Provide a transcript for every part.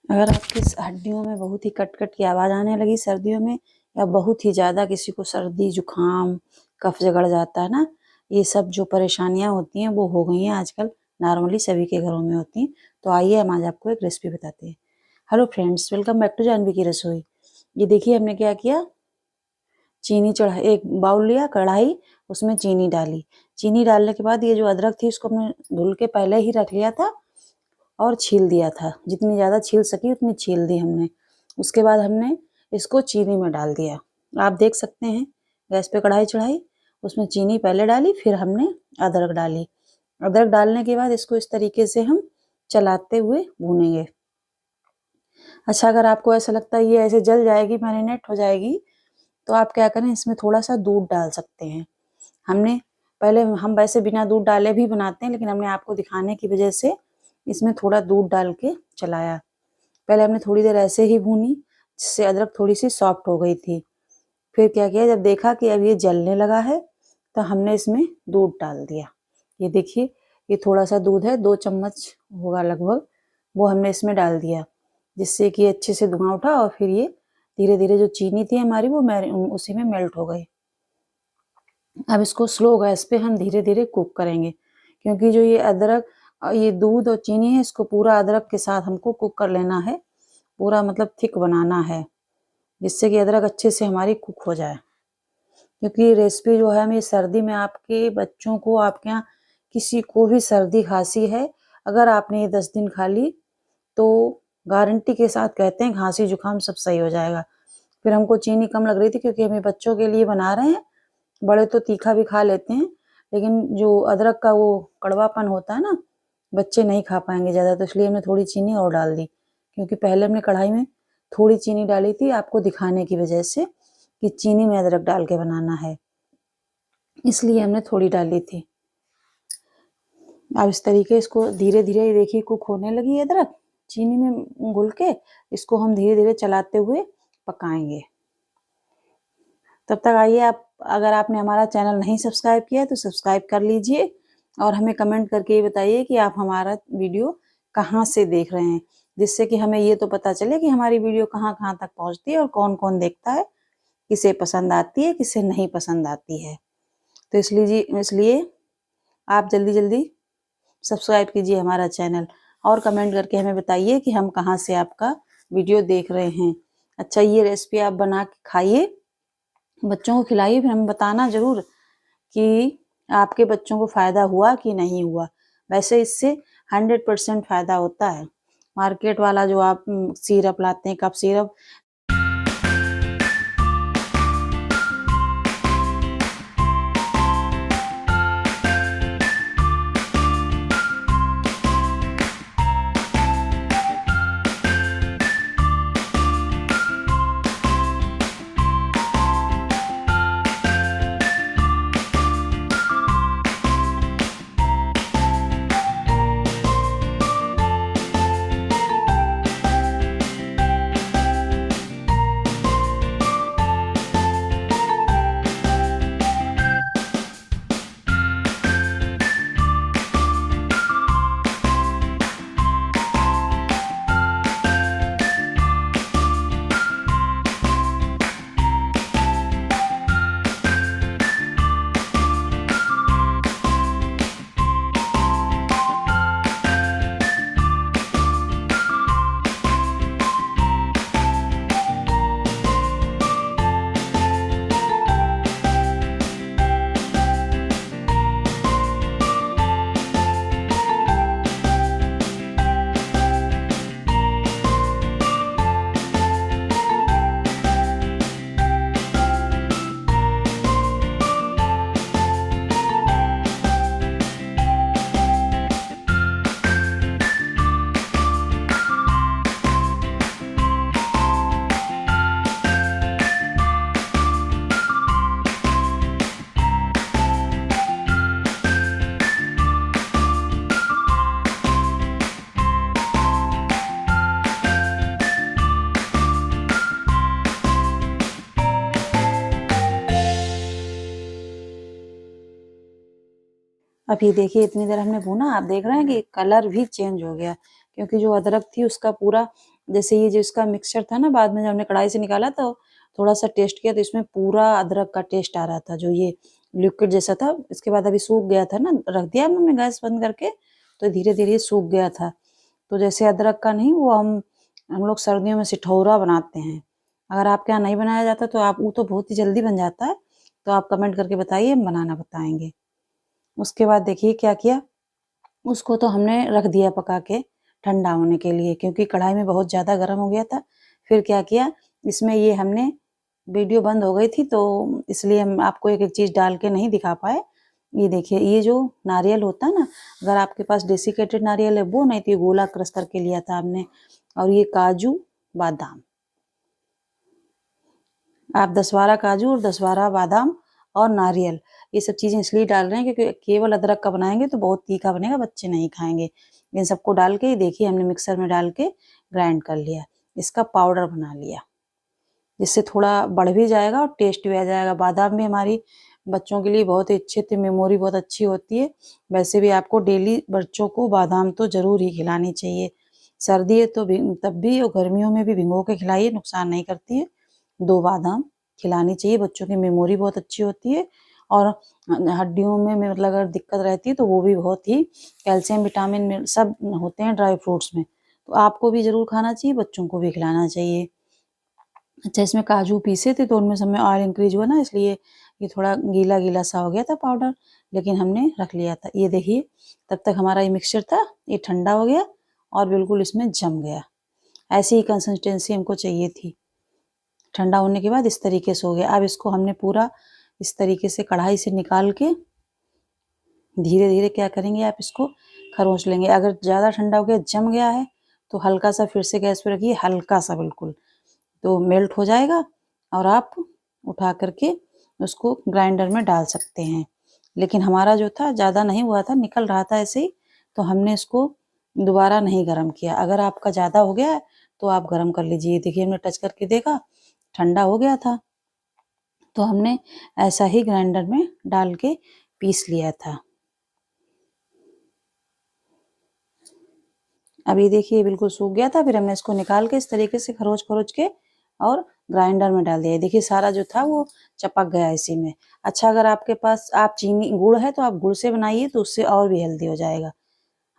अगर आपकी हड्डियों में बहुत ही कट-कट की आवाज़ आने लगी सर्दियों में, या बहुत ही ज़्यादा किसी को सर्दी, जुकाम, कफ जकड़ जाता है ना, ये सब जो परेशानियाँ होती हैं वो हो गई हैं आजकल, नॉर्मली सभी के घरों में होती हैं। तो आइए हम आज आपको एक रेसिपी बताते हैं। Hello friends, welcome back to Janvi की रसोई। ये देखिए हमने क्या किया, चीनी चढ़ा एक बाउल लिया, कढ़ाई, उसमें चीनी डाली। चीनी डालने के बाद ये जो अदरक थी उसको हमने धुल के पहले ही रख लिया था और छील दिया था। जितनी ज़्यादा छील सकी उतनी छील दी हमने। उसके बाद हमने इसको चीनी में डाल दिया। आप देख सकते हैं, गैस पे कढ़ाई चढ़ाई, उसमें चीनी पहले डाली, फिर हमने अदरक डाली। अदरक डालने के बाद इसको इस तरीके से हम चलाते हुए भूनेंगे। अच्छा, अगर आपको ऐसा लगता है ये ऐसे जल जाएगी, मैरिनेट हो जाएगी, तो आप क्या करें, इसमें थोड़ा-सा दूध डाल सकते हैं। हमने पहले हम वैसे बिना दूध डाले भी बनाते हैं, लेकिन हमने आपको दिखाने की वजह से इसमें थोड़ा दूध डाल के चलाया। पहले हमने थोड़ी देर ऐसे ही भूनी, जिससे अदरक थोड़ी-सी सॉफ्ट हो गई थी। फिर क्या किया, जब देखा कि अब ये जलने लगा है, तो हमने इसमें दूध डाल दिया। ये देखिए, ये थोड़ा-सा दूध है, 2 चम्मच होगा लगभग, वो हमने इसमें डाल दिया, जिससे कि अच्छे से धुआँ उठा और फिर ये धीरे-धीरे जो चीनी थी हमारी वो उसी में मेल्ट हो गई। अब इसको स्लो गैस पे हम धीरे-धीरे कुक करेंगे, क्योंकि जो ये अदरक ये दूध और चीनी है, इसको पूरा अदरक के साथ हमको कुक कर लेना है, पूरा मतलब थिक बनाना है, जिससे कि अदरक अच्छे से हमारी कुक हो जाए। क्योंकि ये रेसिपी जो है, हम ये सर्दी में आपके बच्चों को, आपके यहाँ किसी को भी सर्दी खांसी है, अगर आपने ये 10 दिन खा ली, तो गारंटी के साथ कहते हैं खांसी जुकाम सब सही हो जाएगा। फिर हमको चीनी कम लग रही थी, क्योंकि हम ये बच्चों के लिए बना रहे हैं। बड़े तो तीखा भी खा लेते हैं, लेकिन जो अदरक का वो कड़वापन होता है ना, बच्चे नहीं खा पाएंगे ज़्यादा, तो इसलिए हमने थोड़ी चीनी और डाल दी। क्योंकि पहले हमने कढ़ाई में थोड़ी चीनी डाली थी, आपको दिखाने की वजह से कि चीनी में अदरक डाल के बनाना है, इसलिए हमने थोड़ी डाली थी। अब इस तरीके इसको धीरे-धीरे, ये देखिए कुक होने लगी है अदरक, चीनी में घुल के। इसको हम धीरे-धीरे चलाते हुए पकाएंगे। तब तक आइए, आप अगर आपने हमारा चैनल नहीं सब्सक्राइब किया है तो सब्सक्राइब कर लीजिए, और हमें कमेंट करके ये बताइए कि आप हमारा वीडियो कहाँ से देख रहे हैं, जिससे कि हमें ये तो पता चले कि हमारी वीडियो कहाँ-कहाँ तक पहुँचती है और कौन-कौन देखता है, किसे पसंद आती है, किसे नहीं पसंद आती है। तो इसलिए आप जल्दी-जल्दी सब्सक्राइब कीजिए हमारा चैनल, और कमेंट करके हमें बताइए कि हम कहाँ से आपका वीडियो देख रहे हैं। अच्छा, ये रेसिपी आप बना के खाइए, बच्चों को खिलाइए, फिर हमें बताना ज़रूर कि आपके बच्चों को फ़ायदा हुआ कि नहीं हुआ। वैसे इससे 100% फ़ायदा होता है। मार्केट वाला जो आप सिरप लाते हैं, कफ सिरप, अब ये देखिए इतनी देर हमने भूना, आप देख रहे हैं कि कलर भी चेंज हो गया, क्योंकि जो अदरक थी उसका पूरा जैसे ये जो इसका मिक्सचर था ना, बाद में जब हमने कढ़ाई से निकाला तो थोड़ा सा टेस्ट किया तो इसमें पूरा अदरक का टेस्ट आ रहा था, जो ये लिक्विड जैसा था। इसके बाद अभी सूख गया था ना, रख दिया हमने गैस बंद करके, तो धीरे धीरे सूख गया था। तो जैसे अदरक का नहीं, वो हम लोग सर्दियों में सिठौरा बनाते हैं। अगर आपके यहाँ नहीं बनाया जाता तो आप, वो तो बहुत ही जल्दी बन जाता है, तो आप कमेंट करके बताइए, हम बनाना बताएंगे। उसके बाद देखिए क्या किया, उसको तो हमने रख दिया पका के ठंडा होने के लिए, क्योंकि कढ़ाई में बहुत ज़्यादा गर्म हो गया था। फिर क्या किया, इसमें ये हमने, वीडियो बंद हो गई थी तो इसलिए हम आपको एक एक चीज़ डाल के नहीं दिखा पाए। ये देखिए, ये जो नारियल होता है ना, अगर आपके पास डेसिकेटेड नारियल है वो, नहीं तो ये गोला क्रश करके लिया था हमने। और ये काजू बादाम, आप 10-12 काजू और 10-12 बादाम और नारियल, ये सब चीज़ें इसलिए डाल रहे हैं क्योंकि केवल अदरक का बनाएंगे तो बहुत तीखा बनेगा, बच्चे नहीं खाएंगे। इन सबको डाल के देखिए हमने मिक्सर में डाल के ग्राइंड कर लिया, इसका पाउडर बना लिया, जिससे थोड़ा बढ़ भी जाएगा और टेस्ट भी आ जाएगा। बादाम भी हमारी बच्चों के लिए बहुत ही अच्छे थे, मेमोरी बहुत अच्छी होती है। वैसे भी आपको डेली बच्चों को बादाम तो ज़रूर ही खिलानी चाहिए। सर्दी है तो तब भी, और गर्मियों में भी भिगो के खिलाइए, नुकसान नहीं करती है। 2 बादाम खिलानी चाहिए, बच्चों की मेमोरी बहुत अच्छी होती है। और हड्डियों में मतलब अगर दिक्कत रहती है तो वो भी बहुत ही, कैल्शियम विटामिन सब होते हैं ड्राई फ्रूट्स में, तो आपको भी ज़रूर खाना चाहिए, बच्चों को भी खिलाना चाहिए। अच्छा, इसमें काजू पीसे थे तो उनमें सब में ऑयल इंक्रीज हुआ ना, इसलिए ये थोड़ा गीला गीला सा हो गया था पाउडर, लेकिन हमने रख लिया था। ये देखिए, तब तक हमारा ये मिक्सचर था, ये ठंडा हो गया और बिल्कुल इसमें जम गया। ऐसी ही कंसिस्टेंसी हमको चाहिए थी। ठंडा होने के बाद इस तरीके से हो गया। अब इसको हमने पूरा इस तरीके से कढ़ाई से निकाल के धीरे धीरे क्या करेंगे, आप इसको खरोंच लेंगे। अगर ज़्यादा ठंडा हो गया, जम गया है, तो हल्का सा फिर से गैस पे रखिए, हल्का सा बिल्कुल, तो मेल्ट हो जाएगा और आप उठा करके उसको ग्राइंडर में डाल सकते हैं। लेकिन हमारा जो था ज़्यादा नहीं हुआ था, निकल रहा था ऐसे ही, तो हमने इसको दोबारा नहीं गर्म किया। अगर आपका ज़्यादा हो गया है तो आप गर्म कर लीजिए। देखिए हमने टच करके देखा, ठंडा हो गया था, तो हमने ऐसा ही ग्राइंडर में डाल के पीस लिया था। अब ये देखिए बिल्कुल सूख गया था, फिर हमने इसको निकाल के इस तरीके से खरोच खरोच के और ग्राइंडर में डाल दिया। देखिए सारा जो था वो चपक गया इसी में। अच्छा, अगर आपके पास आप चीनी गुड़ है तो आप गुड़ से बनाइए, तो उससे और भी हेल्दी हो जाएगा।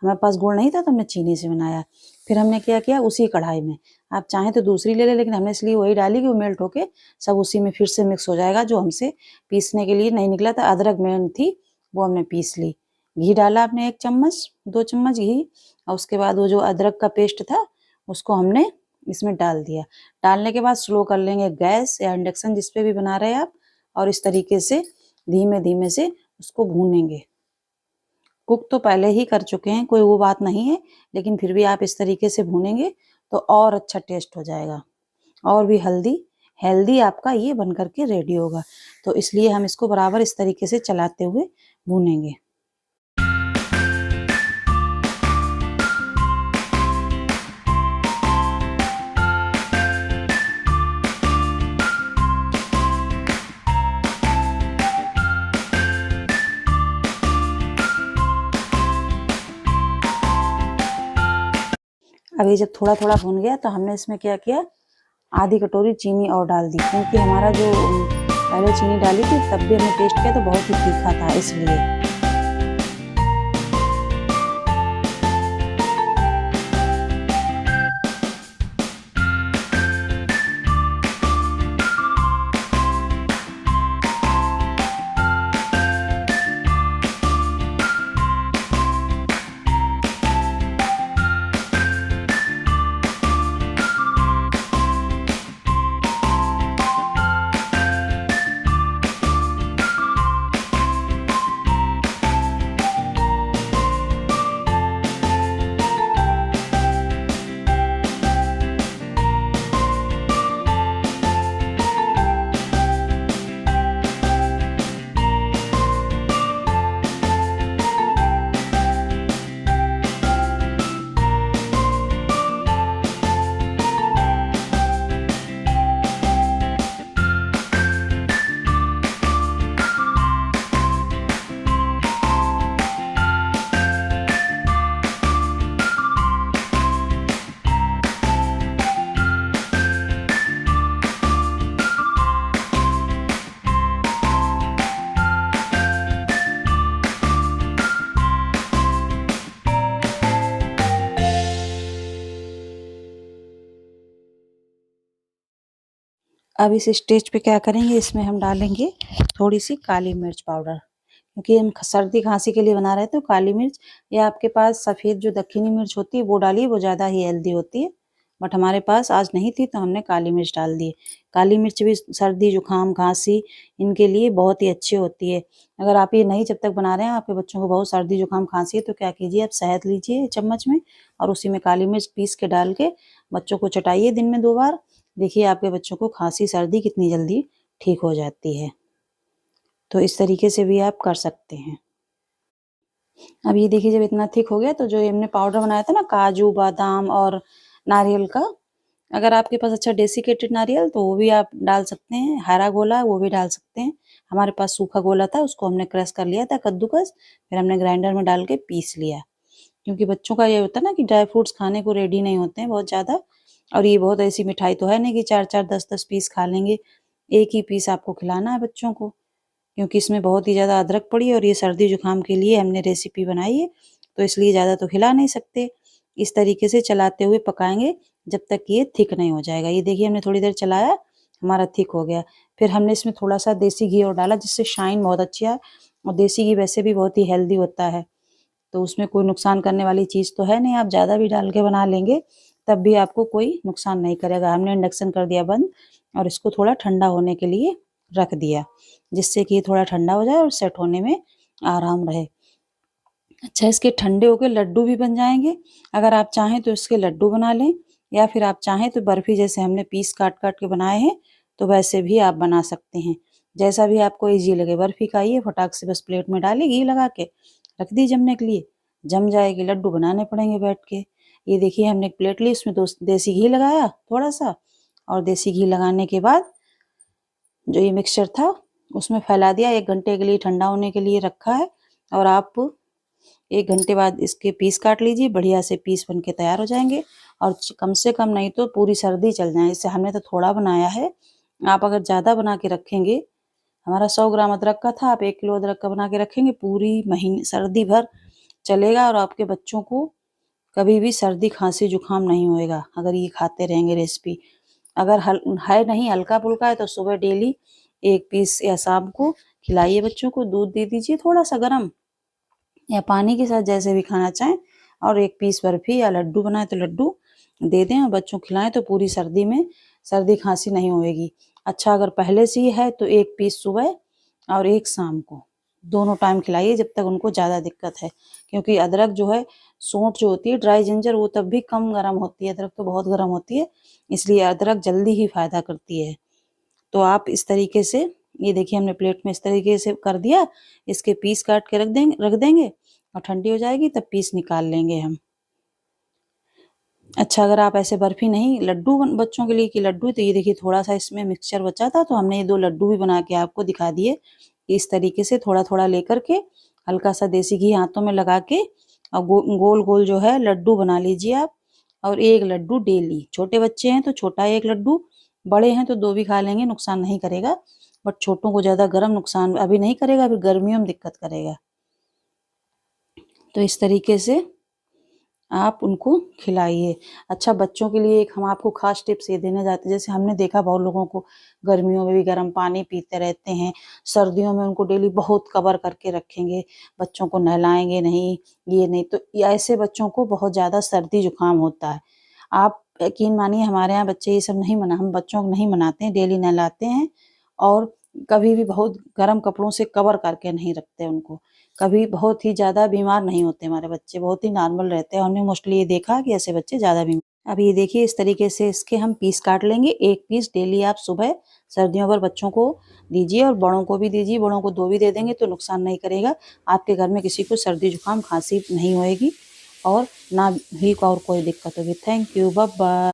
हमारे पास गुड़ नहीं था तो हमने चीनी से बनाया। फिर हमने क्या किया, उसी कढ़ाई में, आप चाहें तो दूसरी ले लें, लेकिन हमने इसलिए वही डाली कि वो मेल्ट होके सब उसी में फिर से मिक्स हो जाएगा। जो हमसे पीसने के लिए नहीं निकला था, अदरक मेन थी, वो हमने पीस ली। घी डाला आपने 1 चम्मच, 2 चम्मच घी, और उसके बाद वो जो अदरक का पेस्ट था उसको हमने इसमें डाल दिया। डालने के बाद स्लो कर लेंगे गैस या इंडक्शन, जिस पे भी बना रहे हैं आप, और इस तरीके से धीमे धीमे से उसको भूनेंगे। कुक तो पहले ही कर चुके हैं, कोई वो बात नहीं है, लेकिन फिर भी आप इस तरीके से भूनेंगे तो और अच्छा टेस्ट हो जाएगा, और भी हेल्दी हेल्दी आपका ये बन करके रेडी होगा। तो इसलिए हम इसको बराबर इस तरीके से चलाते हुए भूनेंगे। अभी जब थोड़ा थोड़ा भुन गया तो हमने इसमें क्या किया, आधी कटोरी चीनी और डाल दी, क्योंकि हमारा जो पहले चीनी डाली थी तब भी हमने टेस्ट किया तो बहुत ही तीखा था, इसलिए। अब इस स्टेज पे क्या करेंगे, इसमें हम डालेंगे थोड़ी सी काली मिर्च पाउडर, क्योंकि हम सर्दी खांसी के लिए बना रहे हैं। तो काली मिर्च या आपके पास सफ़ेद जो दक्षिणी मिर्च होती है वो डालिए, वो ज़्यादा ही हेल्दी होती है। बट हमारे पास आज नहीं थी तो हमने काली मिर्च डाल दी। काली मिर्च भी सर्दी जुकाम खांसी इनके लिए बहुत ही अच्छी होती है। अगर आप ये नहीं जब तक बना रहे हैं, आपके बच्चों को बहुत सर्दी जुकाम खांसी है, तो क्या कीजिए, आप शहद लीजिए चम्मच में और उसी में काली मिर्च पीस के डाल के बच्चों को चटाइए दिन में 2 बार। देखिए आपके बच्चों को खांसी सर्दी कितनी जल्दी ठीक हो जाती है। तो इस तरीके से भी आप कर सकते हैं। अब ये देखिए जब इतना थिक हो गया, तो जो हमने पाउडर बनाया था ना काजू बादाम और नारियल का, अगर आपके पास अच्छा डेसिकेटेड नारियल तो वो भी आप डाल सकते हैं, हरा गोला वो भी डाल सकते हैं। हमारे पास सूखा गोला था, उसको हमने क्रश कर लिया था कद्दूकस, फिर हमने ग्राइंडर में डाल के पीस लिया। क्योंकि बच्चों का ये होता है ना कि ड्राई फ्रूट्स खाने को रेडी नहीं होते हैं बहुत ज़्यादा, और ये बहुत ऐसी मिठाई तो है नहीं कि 4-4 10-10 पीस खा लेंगे। एक ही पीस आपको खिलाना है बच्चों को, क्योंकि इसमें बहुत ही ज़्यादा अदरक पड़ी है और ये सर्दी जुकाम के लिए हमने रेसिपी बनाई है, तो इसलिए ज़्यादा तो खिला नहीं सकते। इस तरीके से चलाते हुए पकाएंगे जब तक ये थिक नहीं हो जाएगा। ये देखिए हमने थोड़ी देर चलाया, हमारा थिक हो गया। फिर हमने इसमें थोड़ा सा देसी घी और डाला, जिससे शाइन बहुत अच्छी आए, और देसी घी वैसे भी बहुत ही हेल्दी होता है, तो उसमें कोई नुकसान करने वाली चीज़ तो है नहीं। आप ज़्यादा भी डाल के बना लेंगे तब भी आपको कोई नुकसान नहीं करेगा। हमने इंडक्शन कर दिया बंद और इसको थोड़ा ठंडा होने के लिए रख दिया, जिससे कि ये थोड़ा ठंडा हो जाए और सेट होने में आराम रहे। अच्छा, इसके ठंडे होके लड्डू भी बन जाएंगे। अगर आप चाहें तो इसके लड्डू बना लें, या फिर आप चाहें तो बर्फ़ी जैसे हमने पीस काट काट के बनाए हैं, तो वैसे भी आप बना सकते हैं। जैसा भी आपको ईजी लगे। बर्फ़ी खाइए, फटाक से बस प्लेट में डालिए घी लगा के, रख दी जमने के लिए, जम जाएगी। लड्डू बनाने पड़ेंगे बैठ के। ये देखिए हमने एक प्लेट ली, उसमें देसी घी लगाया थोड़ा सा, और देसी घी लगाने के बाद जो ये मिक्सचर था उसमें फैला दिया। 1 घंटे के लिए ठंडा होने के लिए रखा है, और आप 1 घंटे बाद इसके पीस काट लीजिए, बढ़िया से पीस बन के तैयार हो जाएंगे। और कम से कम नहीं तो पूरी सर्दी चल जाए। इससे हमने तो थोड़ा बनाया है, आप अगर ज़्यादा बना के रखेंगे, हमारा 100 ग्राम अदरक का था, आप 1 किलो अदरक का बना के रखेंगे, पूरी महीने सर्दी भर चलेगा, और आपके बच्चों को कभी भी सर्दी खांसी जुकाम नहीं होएगा अगर ये खाते रहेंगे रेसिपी। अगर है नहीं, हल्का फुल्का है, तो सुबह डेली 1 पीस या शाम को खिलाइए बच्चों को। दूध दे दीजिए थोड़ा सा गर्म, या पानी के साथ जैसे भी खाना चाहें, और 1 पीस बर्फी या लड्डू बनाए तो लड्डू दे दें और बच्चों को खिलाएं, तो पूरी सर्दी में सर्दी खांसी नहीं होएगी। अच्छा, अगर पहले से ही है तो 1 पीस सुबह और 1 शाम को, दोनों टाइम खिलाइए जब तक उनको ज़्यादा दिक्कत है। क्योंकि अदरक जो है, सौंठ जो होती है ड्राई जिंजर, वो तब भी कम गर्म होती है, अदरक तो बहुत गर्म होती है, इसलिए अदरक जल्दी ही फ़ायदा करती है। तो आप इस तरीके से, ये देखिए हमने प्लेट में इस तरीके से कर दिया, इसके पीस काट के रख देंगे और ठंडी हो जाएगी तब पीस निकाल लेंगे हम। अच्छा, अगर आप ऐसे बर्फी नहीं, लड्डू बच्चों के लिए कि लड्डू, तो ये देखिए थोड़ा सा इसमें मिक्सचर बचा था, तो हमने ये 2 लड्डू भी बना के आपको दिखा दिए। इस तरीके से थोड़ा थोड़ा लेकर के हल्का सा देसी घी हाथों में लगा के, और गोल गोल जो है लड्डू बना लीजिए आप, और 1 लड्डू डेली। छोटे बच्चे हैं तो छोटा 1 लड्डू, बड़े हैं तो 2 भी खा लेंगे, नुकसान नहीं करेगा। बट छोटों को ज़्यादा गर्म नुकसान अभी नहीं करेगा, फिर गर्मियों में दिक्कत करेगा। तो इस तरीके से आप उनको खिलाइए। अच्छा, बच्चों के लिए एक हम आपको ख़ास टिप्स ये देने जाते हैं, जैसे हमने देखा बहुत लोगों को गर्मियों में भी गर्म पानी पीते रहते हैं, सर्दियों में उनको डेली बहुत कवर करके रखेंगे, बच्चों को नहलाएँगे नहीं, ये नहीं, तो ऐसे बच्चों को बहुत ज़्यादा सर्दी जुकाम होता है। आप यकीन मानिए, हमारे यहाँ बच्चे ये सब नहीं हम बच्चों को नहीं मनाते हैं, डेली नहलाते हैं, और कभी भी बहुत गर्म कपड़ों से कवर करके नहीं रखते उनको। कभी बहुत ही ज़्यादा बीमार नहीं होते हमारे बच्चे, बहुत ही नॉर्मल रहते हैं। हमने मोस्टली ये देखा कि ऐसे बच्चे ज़्यादा बीमार। अब ये देखिए इस तरीके से इसके हम पीस काट लेंगे। 1 पीस डेली आप सुबह सर्दियों भर बच्चों को दीजिए, और बड़ों को भी दीजिए। बड़ों को 2 भी दे देंगे तो नुकसान नहीं करेगा। आपके घर में किसी को सर्दी जुकाम खांसी नहीं होएगी, और ना ही और कोई दिक्कत होगी। Thank you, bye bye.